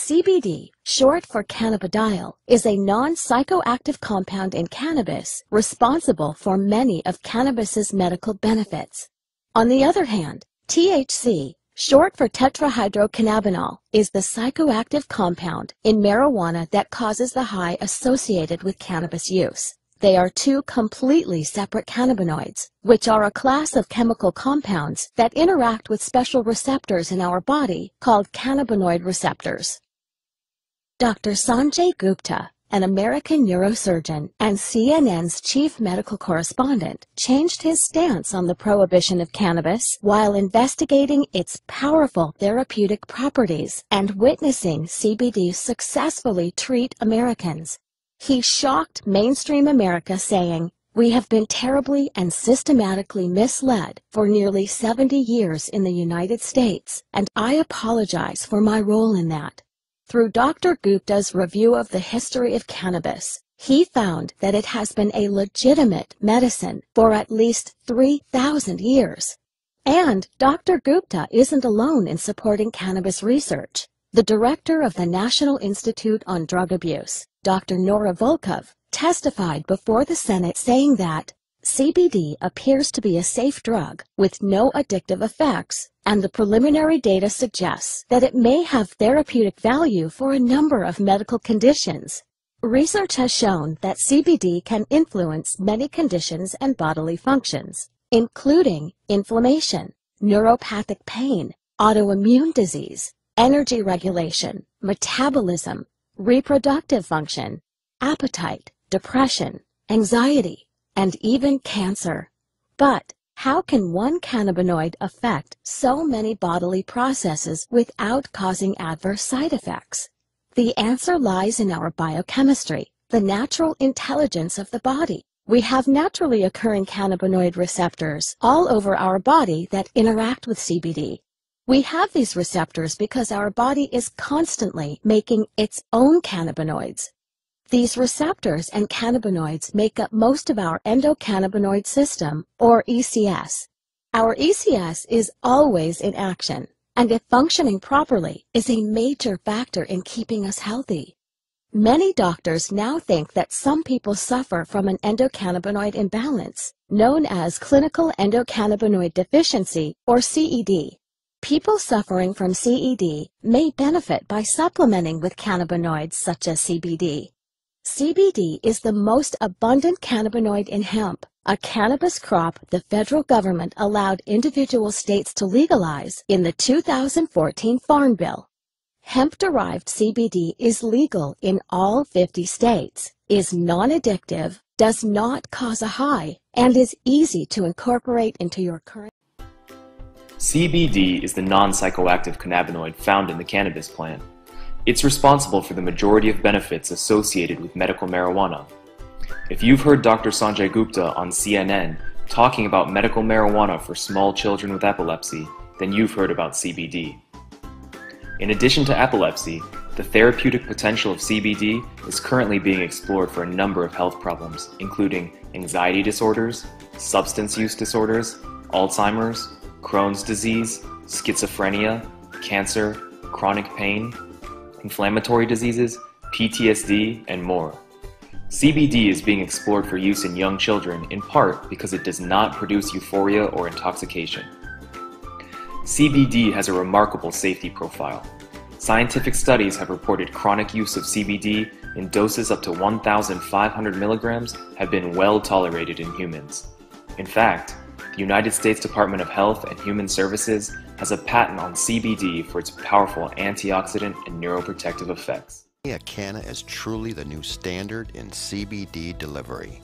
CBD, short for cannabidiol, is a non-psychoactive compound in cannabis responsible for many of cannabis's medical benefits. On the other hand, THC, short for tetrahydrocannabinol, is the psychoactive compound in marijuana that causes the high associated with cannabis use. They are two completely separate cannabinoids, which are a class of chemical compounds that interact with special receptors in our body called cannabinoid receptors. Dr. Sanjay Gupta, an American neurosurgeon and CNN's chief medical correspondent, changed his stance on the prohibition of cannabis while investigating its powerful therapeutic properties and witnessing CBD successfully treat Americans. He shocked mainstream America, saying, "We have been terribly and systematically misled for nearly 70 years in the United States, and I apologize for my role in that." Through Dr. Gupta's review of the history of cannabis, he found that it has been a legitimate medicine for at least 3,000 years. And Dr. Gupta isn't alone in supporting cannabis research. The director of the National Institute on Drug Abuse, Dr. Nora Volkov, testified before the Senate saying that CBD appears to be a safe drug with no addictive effects, and the preliminary data suggests that it may have therapeutic value for a number of medical conditions. Research has shown that CBD can influence many conditions and bodily functions, including inflammation, neuropathic pain, autoimmune disease, energy regulation, metabolism, reproductive function, appetite, depression, anxiety, and even cancer. But how can one cannabinoid affect so many bodily processes without causing adverse side effects? The answer lies in our biochemistry, the natural intelligence of the body. We have naturally occurring cannabinoid receptors all over our body that interact with CBD. We have these receptors because our body is constantly making its own cannabinoids. These receptors and cannabinoids make up most of our endocannabinoid system, or ECS. Our ECS is always in action, and if functioning properly, is a major factor in keeping us healthy. Many doctors now think that some people suffer from an endocannabinoid imbalance, known as clinical endocannabinoid deficiency, or CED. People suffering from CED may benefit by supplementing with cannabinoids such as CBD. CBD is the most abundant cannabinoid in hemp, a cannabis crop the federal government allowed individual states to legalize in the 2014 Farm Bill. Hemp-derived CBD is legal in all 50 states, is non-addictive, does not cause a high, and is easy to incorporate into your current. CBD is the non-psychoactive cannabinoid found in the cannabis plant. It's responsible for the majority of benefits associated with medical marijuana. If you've heard Dr. Sanjay Gupta on CNN talking about medical marijuana for small children with epilepsy, then you've heard about CBD. In addition to epilepsy, the therapeutic potential of CBD is currently being explored for a number of health problems, including anxiety disorders, substance use disorders, Alzheimer's, Crohn's disease, schizophrenia, cancer, chronic pain, inflammatory diseases, PTSD, and more. CBD is being explored for use in young children in part because it does not produce euphoria or intoxication. CBD has a remarkable safety profile. Scientific studies have reported chronic use of CBD in doses up to 1,500 milligrams have been well tolerated in humans. In fact, the United States Department of Health and Human Services has a patent on CBD for its powerful antioxidant and neuroprotective effects. NeoCanna is truly the new standard in CBD delivery.